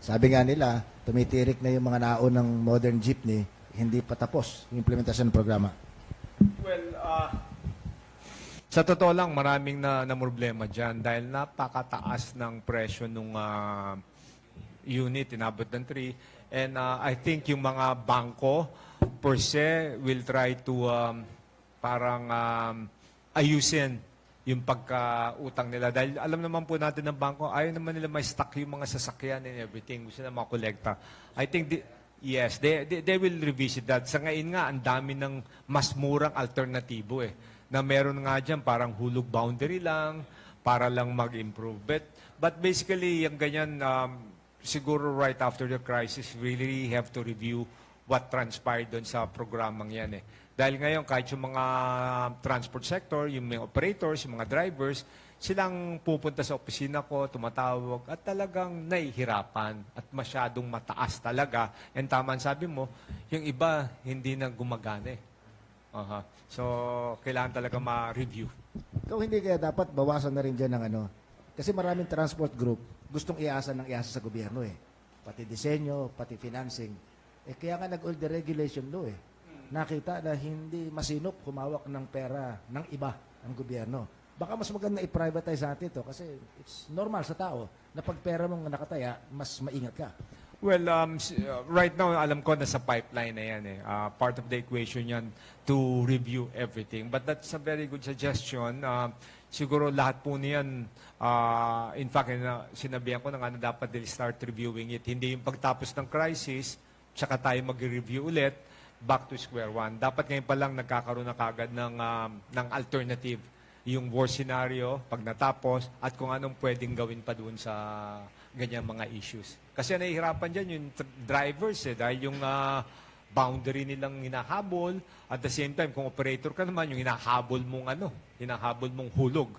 Sabi nga nila, tumitirik na yung mga naunang modern jeepney, hindi pa tapos yung implementasyon ng programa. Well, sa totoo lang, maraming na problema dyan dahil napakataas ng presyo ng unit, inabot ng 3. And I think yung mga bangko, per se, will try to parang ayusin yung pagkautang nila. Dahil alam naman po natin ng bangko, ayaw naman nila may stock yung mga sasakyan and everything. Gusto na makolekta. I think, yes, they will revisit that. Sa ngayon nga, ang dami ng mas murang alternatibo na meron nga dyan parang hulog boundary lang, para lang mag-improve. But basically, yung ganyan, siguro right after the crisis, really have to review what transpired doon sa programang yan Dahil ngayon, kahit yung mga transport sector, yung mga operators, yung mga drivers, silang pupunta sa opisina ko, tumatawag, at talagang nahihirapan at masyadong mataas talaga. And tama ang sabi mo, yung iba hindi na gumagana So, kailangan talaga ma-review. Ikaw hindi kaya dapat bawasan na rin dyan ng ano. Kasi maraming transport group gustong iasa sa gobyerno Pati disenyo, pati financing. Kaya nga nag-old deregulation law Nakita na hindi masinop humawak ng pera ng iba ang gobyerno. Baka mas maganda i-privatize natin ito kasi it's normal sa tao na pag pera mong nakataya, mas maingat ka. Well, right now, alam ko nasa pipeline na yan part of the equation yan to review everything. But that's a very good suggestion. Siguro lahat po niyan, in fact, sinabihan ko na nga na dapat they'll start reviewing it. Hindi yung pagtapos ng crisis, tsaka tayo mag-review ulit, back to square one. Dapat ngayon pa lang nagkakaroon na kagad ng alternative. Yung worst scenario, pag natapos, at kung anong pwedeng gawin pa doon sa ganyan mga issues. Kasi nahihirapan dyan yung drivers dahil yung boundary nilang hinahabol, at the same time, kung operator ka naman, yung hinahabol mong hulog.